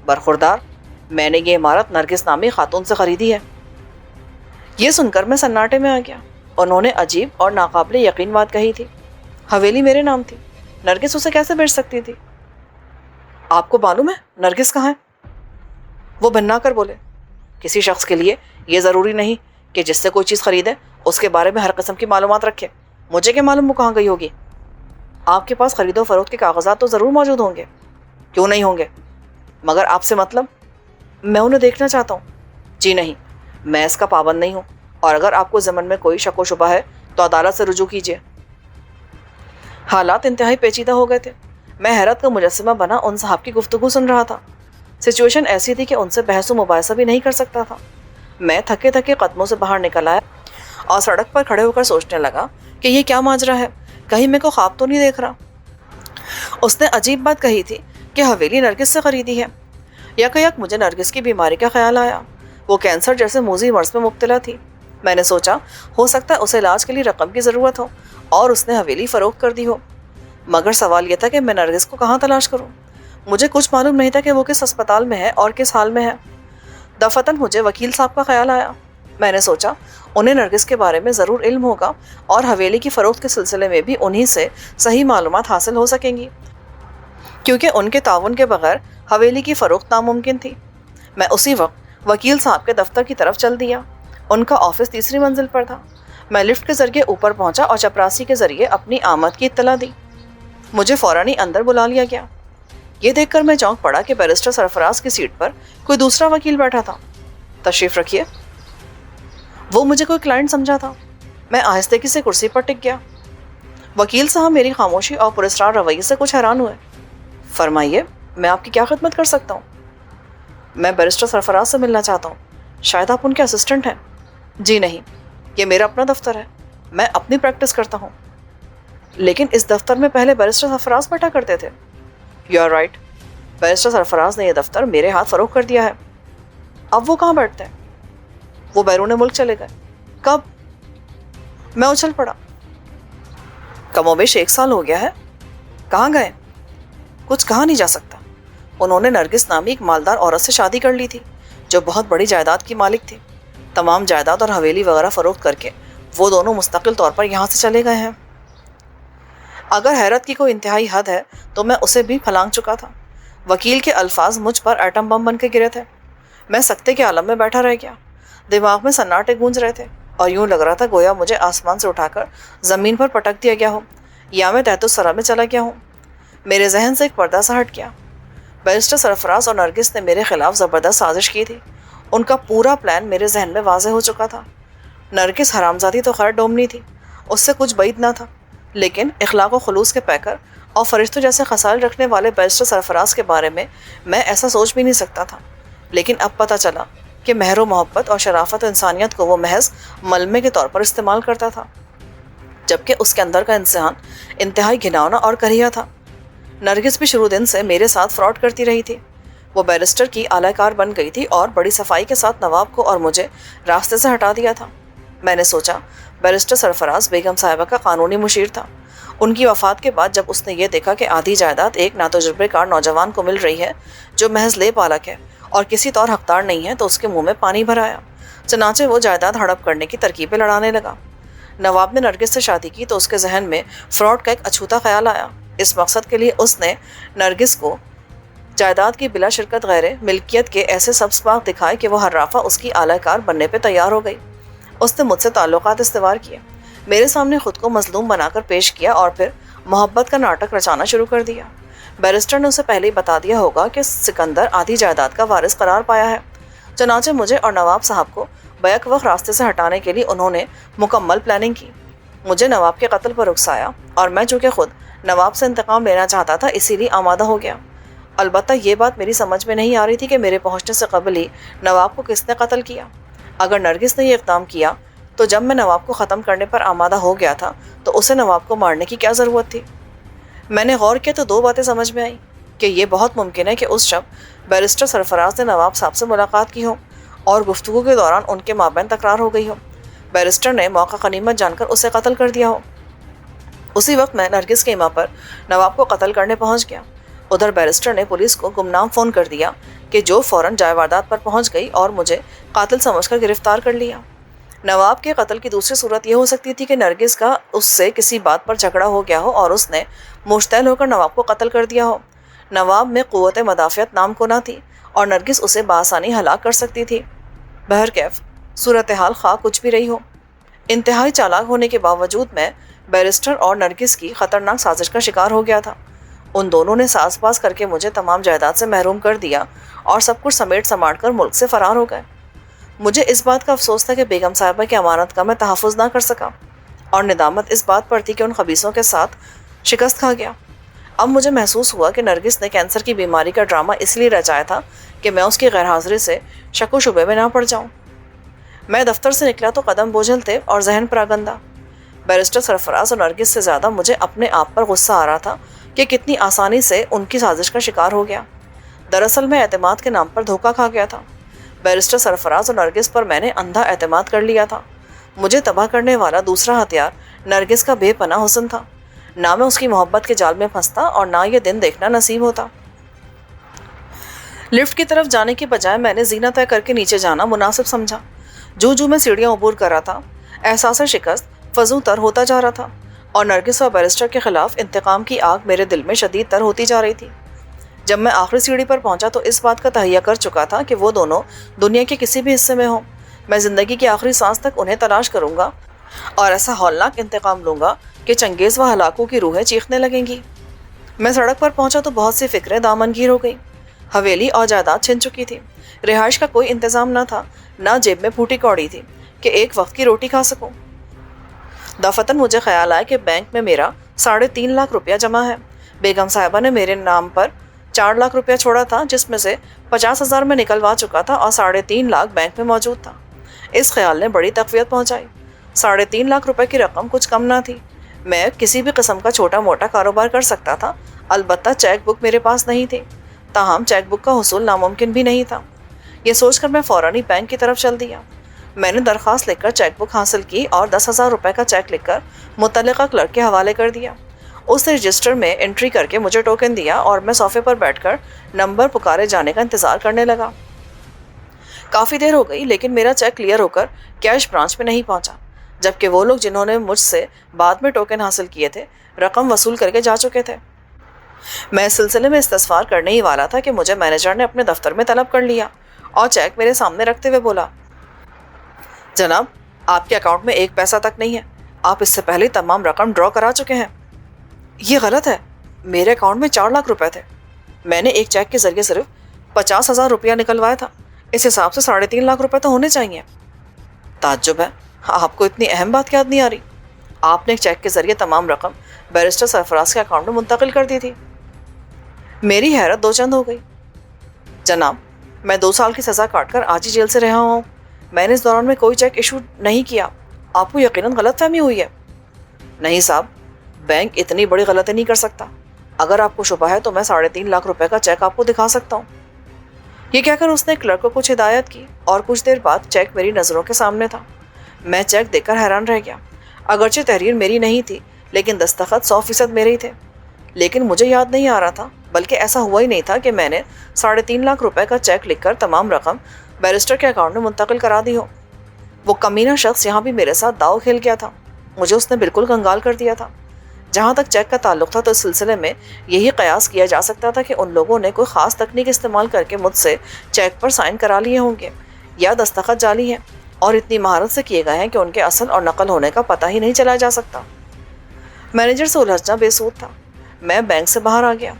A: برخوردار، میں نے یہ عمارت نرگس نامی خاتون سے خریدی ہے۔ یہ سن کر میں سناٹے میں آ گیا۔ انہوں نے عجیب اور ناقابل یقین بات کہی تھی، حویلی میرے نام تھی، نرگس اسے کیسے بیچ سکتی تھی؟ آپ کو معلوم ہے نرگس کہاں ہے؟ وہ بھنا کر بولے، کسی شخص کے لیے یہ ضروری نہیں کہ جس سے کوئی چیز خریدے اس کے بارے میں ہر قسم کی معلومات رکھے۔ مجھے کیا معلوم وہ کہاں گئی ہوگی؟ آپ کے پاس خرید و فروخت کے کاغذات تو ضرور موجود ہوں گے۔ کیوں نہیں ہوں گے؟ مگر آپ سے مطلب؟ میں انہیں دیکھنا چاہتا ہوں۔ جی نہیں، میں اس کا پابند نہیں ہوں، اور اگر آپ کو ضمن میں کوئی شک و شبہ ہے تو عدالت سے رجوع کیجیے۔ حالات انتہائی پیچیدہ ہو گئے تھے۔ میں حیرت کا مجسمہ بنا ان صاحب کی گفتگو سن رہا تھا۔ سچویشن ایسی تھی کہ ان سے بحث و مباحثہ بھی نہیں کر سکتا تھا۔ میں تھکے تھکے قدموں سے باہر نکل آیا اور سڑک پر کھڑے ہو کر سوچنے لگا کہ یہ کیا ماجرا ہے، کہیں میں کو خواب تو نہیں دیکھ رہا۔ اس نے عجیب بات کہی تھی کہ حویلی نرگس سے خریدی ہے۔ یک مجھے نرگس کی بیماری کا خیال آیا۔ وہ کینسر جیسے موذی مرض میں مبتلا تھی۔ میں نے سوچا ہو سکتا ہے اسے علاج کے لیے رقم کی ضرورت ہو اور اس نے حویلی فروخت کر دی ہو، مگر سوال یہ تھا کہ میں نرگس کو کہاں تلاش کروں۔ مجھے کچھ معلوم نہیں تھا کہ وہ کس اسپتال میں ہے اور کس حال میں ہے۔ دفتن مجھے وکیل صاحب کا خیال آیا۔ میں نے سوچا انہیں نرگس کے بارے میں ضرور علم ہوگا اور حویلی کی فروخت کے سلسلے میں بھی انہی سے صحیح معلومات حاصل ہو سکیں گی، کیونکہ ان کے تعاون کے بغیر حویلی کی فروخت ناممکن تھی۔ میں اسی وقت وکیل صاحب کے دفتر کی طرف چل دیا۔ ان کا آفس 3ری منزل پر تھا۔ میں لفٹ کے ذریعے اوپر پہنچا اور چپراسی کے ذریعے اپنی آمد کی اطلاع دی۔ مجھے فوراً ہی اندر بلا لیا گیا۔ یہ دیکھ کر میں چونک پڑا کہ بیرسٹر سرفراز کی سیٹ پر کوئی دوسرا وکیل بیٹھا تھا۔ تشریف رکھیے۔ وہ مجھے کوئی کلائنٹ سمجھا تھا۔ میں آہستگی سے کرسی پر ٹک گیا۔ وکیل صاحب میری خاموشی اور پراسرار رویے سے کچھ حیران ہوئے۔ فرمائیے، میں آپ کی کیا خدمت کر سکتا ہوں؟ میں بیرسٹر سرفراز سے ملنا چاہتا ہوں۔ شاید آپ ان کے اسسٹنٹ ہیں؟ جی نہیں، یہ میرا اپنا دفتر ہے، میں اپنی پریکٹس کرتا ہوں۔ لیکن اس دفتر میں پہلے بیرسٹر سرفراز بیٹھا کرتے تھے۔ یو آر رائٹ، بیرسٹر سرفراز نے یہ دفتر میرے ہاتھ فروخت کر دیا ہے۔ اب وہ کہاں بیٹھتے ہیں؟ وہ بیرون ملک چلے گئے۔ کب؟ میں اچھل پڑا۔ کم و بیش 1 سال ہو گیا ہے۔ کہاں گئے؟ کچھ کہا نہیں جا سکتا۔ انہوں نے نرگس نامی ایک مالدار عورت سے شادی کر لی تھی جو بہت بڑی جائیداد کی مالک تھی۔ تمام جائیداد اور حویلی وغیرہ فروخت کر کے وہ دونوں مستقل طور پر یہاں سے چلے گئے ہیں۔ اگر حیرت کی کوئی انتہائی حد ہے تو میں اسے بھی پھلانگ چکا تھا۔ وکیل کے الفاظ مجھ پر ایٹم بم بن کے گرے تھے۔ میں سکتے کے عالم میں بیٹھا رہ گیا۔ دماغ میں سناٹے گونج رہے تھے اور یوں لگ رہا تھا گویا مجھے آسمان سے اٹھا کر زمین پر پٹک دیا گیا ہو یا میں تحت الثری میں چلا گیا ہوں۔ میرے ذہن سے ایک پردہ سا ہٹ گیا۔ بیرسٹر سرفراز اور نرگس نے میرے خلاف زبردست سازش کی تھی۔ ان کا پورا پلان میرے ذہن میں واضح ہو چکا تھا۔ نرگس حرامزادی تو خیر ڈومنی تھی، اس سے کچھ بعید نہ تھا، لیکن اخلاق و خلوص کے پیکر اور فرشتوں جیسے خصال رکھنے والے بیرسٹر سرفراز کے بارے میں ایسا سوچ بھی نہیں سکتا تھا۔ لیکن اب پتہ چلا کہ مہر و محبت اور شرافت و انسانیت کو وہ محض ملمے کے طور پر استعمال کرتا تھا، جبکہ اس کے اندر کا انسان انتہائی گھناؤنا اور کریہ تھا۔ نرگس بھی شروع دن سے میرے ساتھ فراڈ کرتی رہی تھی۔ وہ بیرسٹر کی اعلی کار بن گئی تھی اور بڑی صفائی کے ساتھ نواب کو اور مجھے راستے سے ہٹا دیا تھا۔ میں نے سوچا بیرسٹر سرفراز بیگم صاحبہ کا قانونی مشیر تھا۔ ان کی وفات کے بعد جب اس نے یہ دیکھا کہ آدھی جائیداد ایک ناتجربے کار نوجوان کو مل رہی ہے جو محض لے پالک ہے اور کسی طور حقدار نہیں ہے، تو اس کے منہ میں پانی بھر آیا۔ چنانچہ وہ جائیداد ہڑپ کرنے کی ترکیبیں لڑانے لگا۔ نواب نے نرگس سے شادی کی تو اس کے ذہن میں فراڈ کا ایک اچھوتا خیال آیا۔ اس مقصد کے لیے اس نے نرگس کو جائیداد کی بلا شرکت غیر ملکیت کے ایسے سبز باغ دکھائے کہ وہ ہر رافع اس کی اعلی کار بننے پہ تیار ہو گئی۔ اس نے مجھ سے تعلقات استوار کیے، میرے سامنے خود کو مظلوم بنا کر پیش کیا اور پھر محبت کا ناٹک رچانا شروع کر دیا۔ بیرسٹر نے اسے پہلے ہی بتا دیا ہوگا کہ سکندر آدھی جائیداد کا وارث قرار پایا ہے۔ چنانچہ مجھے اور نواب صاحب کو بیک وقت راستے سے ہٹانے کے لیے انہوں نے مکمل پلاننگ کی۔ مجھے نواب کے قتل پر اکسایا اور میں چونکہ خود نواب سے انتقام لینا چاہتا تھا اسی لیے آمادہ ہو گیا۔ البتہ یہ بات میری سمجھ میں نہیں آ رہی تھی کہ میرے پہنچنے سے قبل ہی نواب کو کس نے قتل کیا۔ اگر نرگس نے یہ اقدام کیا تو جب میں نواب کو ختم کرنے پر آمادہ ہو گیا تھا تو اسے نواب کو مارنے کی کیا ضرورت تھی؟ میں نے غور کیا تو دو باتیں سمجھ میں آئیں کہ یہ بہت ممکن ہے کہ اس شب بیرسٹر سرفراز نے نواب صاحب سے ملاقات کی ہو اور گفتگو کے دوران ان کے مابین تکرار ہو گئی ہو۔ بیرسٹر نے موقع غنیمت جان کر اسے قتل کر دیا ہو۔ اسی وقت میں نرگس کے ایما پر نواب کو قتل کرنے پہنچ گیا۔ ادھر بیرسٹر نے پولیس کو گمنام فون کر دیا کہ جو فوراً جائے واردات پر پہنچ گئی اور مجھے قاتل سمجھ کر گرفتار کر لیا۔ نواب کے قتل کی دوسری صورت یہ ہو سکتی تھی کہ نرگس کا اس سے کسی بات پر جھگڑا ہو گیا ہو اور اس نے مشتعل ہو کر نواب کو قتل کر دیا ہو۔ نواب میں قوت مدافعت نام کو نہ تھی اور نرگس اسے بآسانی ہلاک کر سکتی تھی۔ بہرکیف صورتحال خواہ کچھ بھی رہی ہو، انتہائی چالاک ہونے کے باوجود میں بیرسٹر اور نرگس کی خطرناک سازش کا شکار ہو گیا تھا۔ ان دونوں نے ساز باز کر کے مجھے تمام جائیداد سے محروم کر دیا اور سب کچھ سمیٹ سماٹ کر ملک سے فرار ہو گئے۔ مجھے اس بات کا افسوس تھا کہ بیگم صاحبہ کی امانت کا میں تحفظ نہ کر سکا اور ندامت اس بات پر تھی کہ ان خبیثوں کے ساتھ شکست کھا گیا۔ اب مجھے محسوس ہوا کہ نرگس نے کینسر کی بیماری کا ڈرامہ اس لیے رچایا تھا کہ میں اس کی غیر حاضری سے شک و شبے میں نہ پڑ جاؤں۔ میں دفتر سے نکلا تو قدم بوجھل تھے اور ذہن پراگندہ۔ بیرسٹر سرفراز اور نرگس سے زیادہ مجھے اپنے آپ پر غصہ آ رہا تھا کہ کتنی آسانی سے ان کی سازش کا شکار ہو گیا۔ دراصل میں اعتماد کے نام پر دھوکہ کھا گیا تھا۔ بیرسٹر سرفراز اور نرگس پر میں نے اندھا اعتماد کر لیا تھا۔ مجھے تباہ کرنے والا دوسرا ہتھیار نرگس کا بے پناہ حسن تھا۔ نہ میں اس کی محبت کے جال میں پھنستا اور نہ یہ دن دیکھنا نصیب ہوتا۔ لفٹ کی طرف جانے کے بجائے میں نے زینہ طے کر کے نیچے جانا مناسب سمجھا۔ جو میں سیڑھیاں عبور کر رہا تھا، احساس شکست فزوں تر ہوتا جا رہا تھا اور نرگس اور بیرسٹر کے خلاف انتقام کی آگ میرے دل میں شدید تر ہوتی جا رہی تھی۔ جب میں آخری سیڑھی پر پہنچا تو اس بات کا تہیہ کر چکا تھا کہ وہ دونوں دنیا کے کسی بھی حصے میں ہوں، میں زندگی کی آخری سانس تک انہیں تلاش کروں گا اور ایسا ہولناک انتقام لوں گا کہ چنگیز و ہلاکوں کی روحیں چیخنے لگیں گی۔ میں سڑک پر پہنچا تو بہت سی فکریں دامنگیر ہو گئی۔ حویلی اور جائیداد چھن چکی تھی، رہائش کا کوئی انتظام نہ تھا، نہ جیب میں پھوٹی کوڑی تھی کہ ایک وقت کی روٹی کھا سکوں۔ دفتن مجھے خیال آیا کہ بینک میں میرا 3.5 لاکھ روپیہ جمع ہے۔ بیگم صاحبہ نے میرے نام پر 4 لاکھ روپیہ چھوڑا تھا، جس میں سے 50,000 میں نکلوا چکا تھا اور 3.5 لاکھ بینک میں موجود تھا۔ اس خیال نے بڑی تقویت پہنچائی۔ 3.5 لاکھ روپے کی رقم کچھ کم نہ تھی۔ میں کسی بھی قسم کا چھوٹا موٹا کاروبار کر سکتا تھا، البتہ چیک بک میرے پاس نہیں تھی، تاہم چیک بک کا حصول ناممکن بھی نہیں تھا۔ یہ سوچ کر میں فوراً ہی بینک کی طرف چل دیا۔ میں نے درخواست لکھ کر چیک بک حاصل کی اور 10,000 روپے کا چیک لکھ کر متعلقہ کلرک کے حوالے کر دیا۔ اس نے رجسٹر میں انٹری کر کے مجھے ٹوکن دیا اور میں صوفے پر بیٹھ کر نمبر پکارے جانے کا انتظار کرنے لگا۔ کافی دیر ہو گئی لیکن میرا چیک کلیئر ہو کر کیش برانچ میں نہیں پہنچا، جبکہ وہ لوگ جنہوں نے مجھ سے بعد میں ٹوکن حاصل کیے تھے رقم وصول کر کے جا چکے تھے۔ میں اس سلسلے میں استفسار کرنے ہی والا تھا کہ مجھے مینیجر نے اپنے دفتر میں طلب کر لیا اور چیک میرے سامنے رکھتے ہوئے بولا، جناب آپ کے اکاؤنٹ میں 1 پیسہ تک نہیں ہے، آپ اس سے پہلے تمام رقم ڈرا کرا چکے ہیں۔ یہ غلط ہے، میرے اکاؤنٹ میں 4 لاکھ روپے تھے، میں نے ایک چیک کے ذریعے صرف 50,000 روپیہ نکلوایا تھا، اس حساب سے 3.5 لاکھ روپے تو ہونے چاہیے۔ تعجب ہے، آپ کو اتنی اہم بات یاد نہیں آ رہی؟ آپ نے ایک چیک کے ذریعے تمام رقم بیرسٹر سرفراز کے اکاؤنٹ میں منتقل کر دی تھی۔ میری حیرت 2 چند ہو گئی۔ جناب میں 2 سال کی سزا کاٹ کر آج ہی جیل سے رہا ہوں، میں نے اس دوران میں کوئی چیک ایشو نہیں کیا، آپ کو یقیناً غلط فہمی ہوئی ہے۔ نہیں صاحب، بینک اتنی بڑی غلطی نہیں کر سکتا، اگر آپ کو شبہ ہے تو میں 3.5 لاکھ روپے کا چیک آپ کو دکھا سکتا ہوں۔ یہ کہہ کر اس نے کلرک کو کچھ ہدایت کی اور کچھ دیر بعد چیک میری نظروں کے سامنے تھا۔ میں چیک دیکھ کر حیران رہ گیا۔ اگرچہ تحریر میری نہیں تھی لیکن دستخط 100% میرے ہی تھے۔ لیکن مجھے یاد نہیں آ رہا تھا، بلکہ ایسا ہوا ہی نہیں تھا کہ میں نے 3.5 لاکھ روپے کا چیک لکھ کر تمام رقم بیرسٹر کے اکاؤنٹ میں منتقل کرا دی ہو۔ وہ کمینہ شخص یہاں بھی میرے ساتھ داؤ کھیل گیا تھا۔ مجھے اس نے بالکل کنگال کر دیا تھا۔ جہاں تک چیک کا تعلق تھا تو اس سلسلے میں یہی قیاس کیا جا سکتا تھا کہ ان لوگوں نے کوئی خاص تکنیک استعمال کر کے مجھ سے چیک پر سائن کرا لیے ہوں گے، یا دستخط جعلی ہیں اور اتنی مہارت سے کیے گئے ہیں کہ ان کے اصل اور نقل ہونے کا پتہ ہی نہیں چلا جا سکتا۔ مینیجر سے الجھنا بے سود تھا۔ میں بینک سے باہر آ گیا۔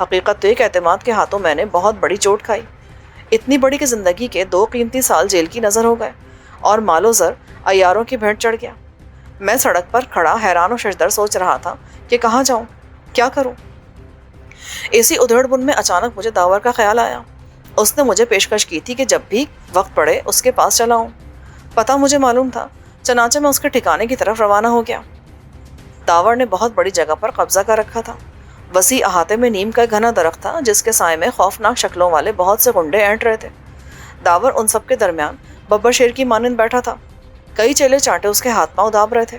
A: حقیقت تو ایک اعتماد کے ہاتھوں میں نے بہت بڑی چوٹ کھائی، اتنی بڑی کہ زندگی کے 2 قیمتی سال جیل کی نظر ہو گئے اور مال و زر عیاروں کی بھیٹ چڑھ گیا۔ میں سڑک پر کھڑا حیران و ششدر سوچ رہا تھا کہ کہاں جاؤں، کیا کروں۔ اسی ادھیڑ بن میں اچانک مجھے داور کا خیال آیا۔ اس نے مجھے پیشکش کی تھی کہ جب بھی وقت پڑے اس کے پاس چلا ہوں۔ پتہ مجھے معلوم تھا، چنانچہ میں اس کے ٹھکانے کی طرف روانہ ہو گیا۔ داور نے بہت بڑی جگہ پر قبضہ کر رکھا تھا۔ وسیع احاطے میں نیم کا ایک گھنا درخت تھا جس کے سائے میں خوفناک شکلوں والے بہت سے غنڈے اینٹ رہے تھے۔ داور ان سب کے درمیان ببر شیر کی مانند بیٹھا تھا۔ کئی چیلے چانٹے اس کے ہاتھ پاؤں داب رہے تھے۔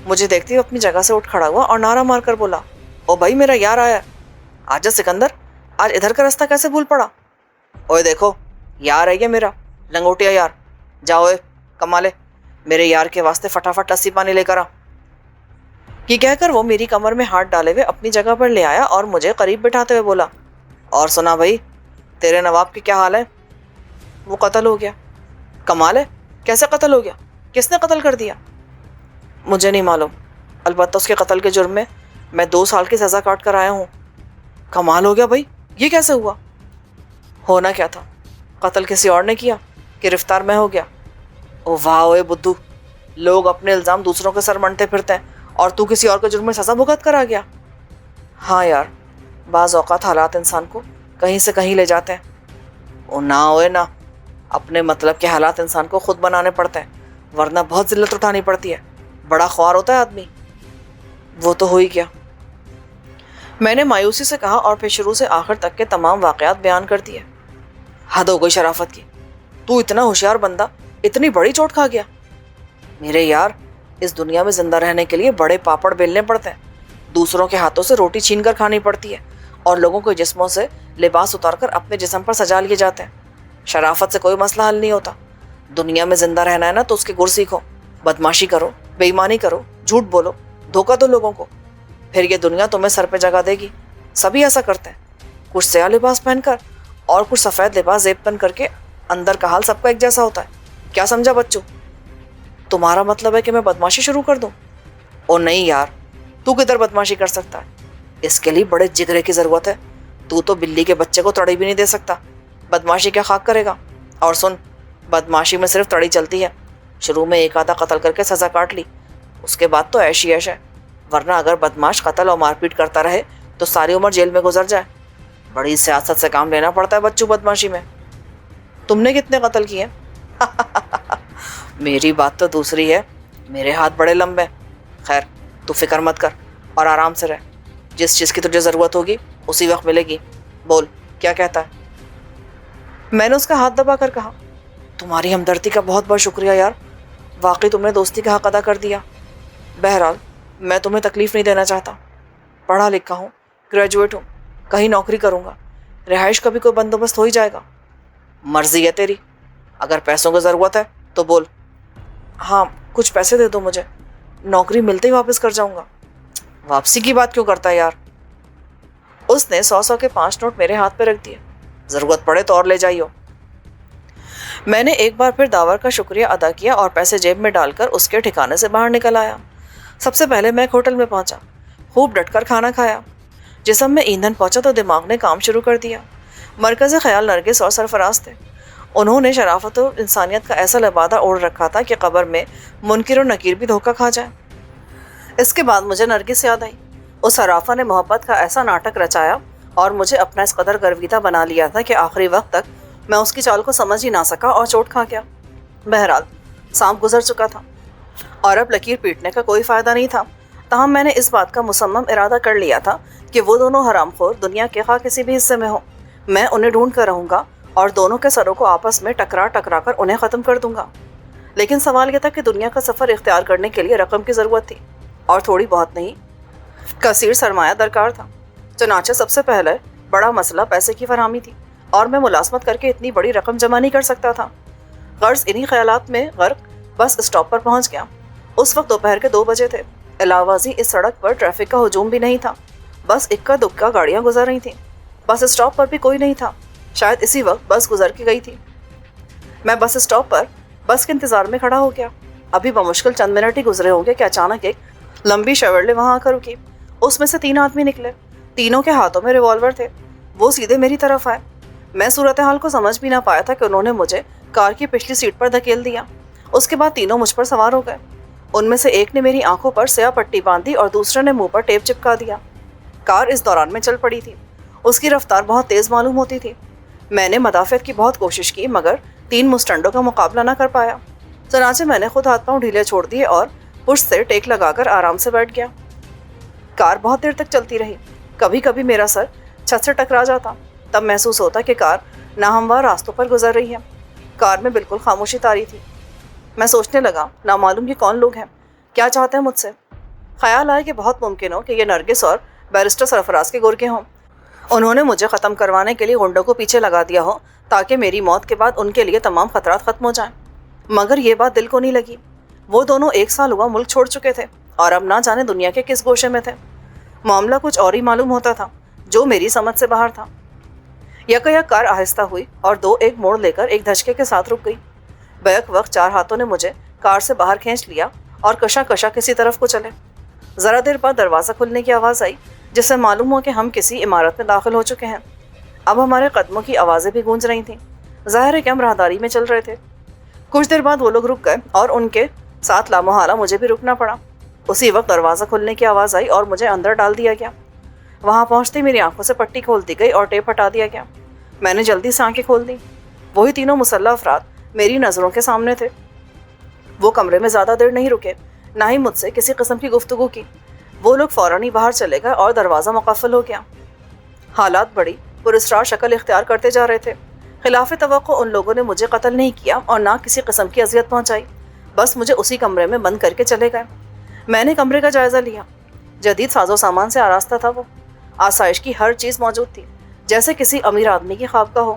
A: مجھے دیکھتے ہوئے اپنی جگہ سے اٹھ کھڑا ہوا اور نعرہ مار کر بولا، او بھائی میرا یار آیا ہے۔ آجا سکندر، آج ادھر کا راستہ کیسے بھول پڑا؟ اوے دیکھو، یار ہے یہ میرا، لنگوٹیا یار۔ جاؤ اے کمالے، میرے یار کے واسطے فٹافٹ لسی پانی لے کر آ۔ یہ کہہ کر وہ میری کمر میں ہاتھ ڈالے ہوئے اپنی جگہ پر لے آیا اور مجھے قریب بٹھاتے ہوئے بولا، اور سنا بھائی، تیرے نواب کی کیا حال ہے؟ وہ قتل ہو گیا۔ کمال ہے، کیسے قتل ہو گیا؟ کس نے قتل کر دیا؟ مجھے نہیں معلوم، البتہ اس کے قتل کے جرم میں 2 سال کی سزا کاٹ کر آیا ہوں۔ کمال ہو گیا بھائی، یہ کیسے ہوا؟ ہونا کیا تھا، قتل کسی اور نے کیا، گرفتار میں ہو گیا۔ او واہ اوے بدھو، لوگ اپنے الزام دوسروں کے سر منڈتے پھرتے ہیں اور تو کسی اور کے جرم میں سزا بھگت کر آ گیا۔ ہاں یار، بعض اوقات حالات انسان کو کہیں سے کہیں لے جاتے ہیں۔ او نہ ہوئے نہ، اپنے مطلب کے حالات انسان کو خود بنانے پڑتے ہیں، ورنہ بہت ذلت اٹھانی پڑتی ہے، بڑا خوار ہوتا ہے آدمی۔ وہ تو ہو ہی گیا، میں نے مایوسی سے کہا اور پھر شروع سے آخر تک کے تمام واقعات بیان کر دیے۔ حد ہو گئی شرافت کی، تو اتنا ہوشیار بندہ اتنی بڑی چوٹ کھا گیا؟ میرے یار، اس دنیا میں زندہ رہنے کے لیے بڑے پاپڑ بیلنے پڑتے ہیں، دوسروں کے ہاتھوں سے روٹی چھین کر کھانی پڑتی ہے اور لوگوں کے جسموں سے لباس اتار کر اپنے جسم پر سجا لیے جاتے ہیں۔ شرافت سے کوئی مسئلہ حل نہیں ہوتا۔ دنیا میں زندہ رہنا ہے نا تو اس کے گر سیکھو، بدماشی کرو، بے ایمانی کرو، جھوٹ بولو، دھوکہ دو لوگوں کو، پھر یہ دنیا تمہیں سر پہ جگہ دے گی۔ سبھی ایسا کرتے ہیں، کچھ سیاہ لباس پہن کر اور کچھ سفید لباس زیب پہن کر کے، اندر کا حال سب کا ایک جیسا ہوتا ہے۔ کیا سمجھا بچوں؟ تمہارا مطلب ہے کہ میں بدماشی شروع کر دوں؟ او نہیں یار، تو کدھر بدماشی کر سکتا ہے؟ اس کے لیے بڑے جگرے کی ضرورت ہے۔ تو بلی کے بچے کو تڑی بھی نہیں دے سکتا، بدماشی کیا خاک کرے گا؟ اور سن، بدماشی میں صرف تڑی چلتی ہے۔ شروع میں ایک آدھا قتل کر کے سزا کاٹ لی، اس کے بعد تو ایش ہی ایش ہے، ورنہ اگر بدماش قتل اور مار پیٹ کرتا رہے تو ساری عمر جیل میں گزر جائے۔ بڑی سیاست سے کام لینا پڑتا ہے بچوں بدماشی میں۔ تم نے کتنے قتل کیے؟ میری بات تو دوسری ہے، میرے ہاتھ بڑے لمبے۔ خیر، تو فکر مت کر اور آرام سے رہ، جس چیز کی تجھے ضرورت ہوگی اسی وقت ملے گی۔ بول، کیا کہتا ہے؟ میں نے اس کا ہاتھ دبا کر کہا، تمہاری ہمدردی کا بہت بہت شکریہ یار، واقعی تم نے دوستی کا حق ادا کر دیا۔ بہرحال میں تمہیں تکلیف نہیں دینا چاہتا، پڑھا لکھا ہوں، گریجویٹ ہوں، کہیں نوکری کروں گا، رہائش کا بھی کوئی بندوبست ہو ہی جائے گا۔ مرضی ہے تیری، اگر پیسوں کی ضرورت ہے تو بول۔ ہاں، کچھ پیسے دے دو مجھے، نوکری ملتے ہی واپس کر جاؤں گا۔ واپسی کی بات کیوں کرتا ہے یار؟ اس نے 100 کے 5 نوٹ میرے ہاتھ پہ رکھ دیے، ضرورت پڑے تو اور لے جائیو۔ میں نے ایک بار پھر داور کا شکریہ ادا کیا اور پیسے جیب میں ڈال کر اس کے ٹھکانے سے باہر نکل آیا۔ سب سے پہلے میں ایک ہوٹل میں پہنچا، خوب ڈٹ کر کھانا کھایا۔ جسم میں ایندھن پہنچا تو دماغ نے کام شروع کر دیا۔ مرکز خیال نرگس اور سرفراز تھے۔ انہوں نے شرافت و انسانیت کا ایسا لبادہ اوڑھ رکھا تھا کہ قبر میں منکر و نکیر بھی دھوکہ کھا جائے۔ اس کے بعد مجھے نرگس یاد آئی۔ اس صرافہ نے محبت کا ایسا ناٹک رچایا اور مجھے اپنا اس قدر گرویدہ بنا لیا تھا کہ آخری وقت تک میں اس کی چال کو سمجھ ہی نہ سکا اور چوٹ کھا گیا۔ بہرحال سانپ گزر چکا تھا اور اب لکیر پیٹنے کا کوئی فائدہ نہیں تھا۔ تاہم میں نے اس بات کا مصمم ارادہ کر لیا تھا کہ وہ دونوں حرام خور دنیا کے خواہ کسی بھی حصے میں ہوں، میں انہیں ڈھونڈ کر رہوں گا اور دونوں کے سروں کو آپس میں ٹکرا کر انہیں ختم کر دوں گا۔ لیکن سوال یہ تھا کہ دنیا کا سفر اختیار کرنے کے لیے رقم کی ضرورت تھی، اور تھوڑی بہت نہیں، کثیر سرمایہ درکار تھا۔ چنانچہ سب سے پہلے بڑا مسئلہ پیسے کی فراہمی تھی، اور میں ملازمت کر کے اتنی بڑی رقم جمع نہیں کر سکتا تھا۔ غرض انہی خیالات میں غرق بس اسٹاپ پر پہنچ گیا۔ اس وقت دوپہر کے 2 بجے تھے۔ علاوہ ازیں اس سڑک پر ٹریفک کا ہجوم بھی نہیں تھا، بس اکا دکا گاڑیاں گزر رہی تھیں۔ بس اسٹاپ پر بھی کوئی نہیں تھا، شاید اسی وقت بس گزر کے گئی تھی۔ میں بس اسٹاپ پر بس کے انتظار میں کھڑا ہو گیا۔ ابھی بمشکل چند منٹ ہی گزرے ہوں گے کہ اچانک ایک لمبی شیورلے وہاں آ کر رکی۔ اس میں سے 3 آدمی نکلے، تینوں کے ہاتھوں میں ریوالور تھے۔ وہ سیدھے میری طرف آئے۔ میں صورتحال کو سمجھ بھی نہ پایا تھا کہ انہوں نے مجھے کار کی پچھلی سیٹ پر دھکیل دیا۔ اس کے بعد تینوں مجھ پر سوار ہو گئے۔ ان میں سے ایک نے میری آنکھوں پر سیاہ پٹی باندھی اور دوسرے نے منہ پر ٹیپ چپکا دیا۔ کار اس دوران میں چل پڑی تھی۔ اس کی رفتار بہت تیز معلوم ہوتی تھی۔ میں نے مدافعت کی بہت کوشش کی مگر 3 مسٹنڈوں کا مقابلہ نہ کر پایا۔ چنانچہ میں نے خود ہاتھ پاؤں ڈھیلے چھوڑ دیے اور پشت سے ٹیک لگا کر آرام سے بیٹھ گیا۔ کار بہت دیر تک چلتی رہی۔ کبھی کبھی میرا سر چھت سے ٹکرا جاتا، تب محسوس ہوتا کہ کار ناہموار راستوں پر گزر رہی ہے۔ کار میں بالکل خاموشی طاری تھی۔ میں سوچنے لگا، نامعلوم یہ کون لوگ ہیں، کیا چاہتے ہیں مجھ سے؟ خیال آیا کہ بہت ممکن ہو کہ یہ نرگس اور بیرسٹر سرفراز کے گرگے ہوں۔ انہوں نے مجھے ختم کروانے کے لیے غنڈوں کو پیچھے لگا دیا ہو تاکہ میری موت کے بعد ان کے لیے تمام خطرات ختم ہو جائیں۔ مگر یہ بات دل کو نہیں لگی۔ وہ دونوں 1 سال ہوا ملک چھوڑ چکے تھے اور اب نہ جانے دنیا کے کس گوشے میں تھے۔ معاملہ کچھ اور ہی معلوم ہوتا تھا جو میری سمجھ سے باہر تھا۔ یکایک کار آہستہ ہوئی اور 2 ایک موڑ لے کر ایک دھچکے کے ساتھ رک گئی۔ بیک وقت 4 ہاتھوں نے مجھے کار سے باہر کھینچ لیا اور کشا کسی طرف کو چلے۔ ذرا دیر بعد دروازہ کھلنے کی آواز آئی جس سے معلوم ہوا کہ ہم کسی عمارت میں داخل ہو چکے ہیں۔ اب ہمارے قدموں کی آوازیں بھی گونج رہی تھیں۔ ظاہر ہے کہ ہم راہداری میں چل رہے تھے۔ کچھ دیر بعد وہ لوگ رک گئے اور ان کے ساتھ لامحالہ مجھے بھی رکنا پڑا۔ اسی وقت دروازہ کھلنے کی آواز آئی اور مجھے اندر ڈال دیا گیا۔ وہاں پہنچتے میری آنکھوں سے پٹی کھول دی گئی اور ٹیپ ہٹا دیا گیا۔ میں نے جلدی سے آنکھیں کھول دیں۔ وہی تینوں مسلح افراد میری نظروں کے سامنے تھے۔ وہ کمرے میں زیادہ دیر نہیں رکے، نہ ہی مجھ سے کسی قسم کی گفتگو کی۔ وہ لوگ فوراً ہی باہر چلے گئے اور دروازہ مقفل ہو گیا۔ حالات بڑی پراسرار شکل اختیار کرتے جا رہے تھے۔ خلاف توقع ان لوگوں نے مجھے قتل نہیں کیا اور نہ کسی قسم کی اذیت پہنچائی، بس مجھے اسی کمرے میں بند کر کے چلے گئے۔ میں نے کمرے کا جائزہ لیا۔ جدید ساز و سامان سے آراستہ تھا وہ۔ آسائش کی ہر چیز موجود تھی، جیسے کسی امیر آدمی کی خواب کا ہو۔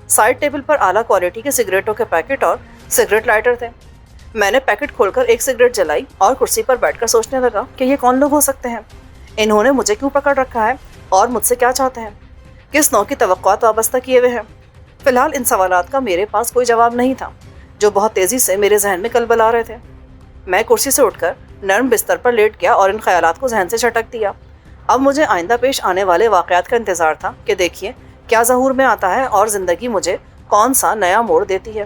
A: سائڈ ٹیبل پر اعلیٰ کوالٹی کے سگریٹوں کے پیکٹ اور سگریٹ لائٹر تھے۔ میں نے پیکٹ کھول کر ایک سگریٹ جلائی اور کرسی پر بیٹھ کر سوچنے لگا کہ یہ کون لوگ ہو سکتے ہیں، انہوں نے مجھے کیوں پکڑ رکھا ہے اور مجھ سے کیا چاہتے ہیں، کس نوع کی توقعات وابستہ کیے ہوئے ہیں۔ فی الحال ان سوالات کا میرے پاس کوئی جواب نہیں تھا جو بہت تیزی سے میرے ذہن میں کلبلا رہے تھے۔ میں کرسی سے اٹھ کر نرم بستر پر لیٹ گیا اور ان خیالات کو ذہن سے جھٹک دیا۔ اب مجھے آئندہ پیش آنے والے واقعات کا انتظار تھا کہ دیکھیے کیا ظہور میں آتا ہے اور زندگی مجھے کون سا نیا موڑ دیتی ہے۔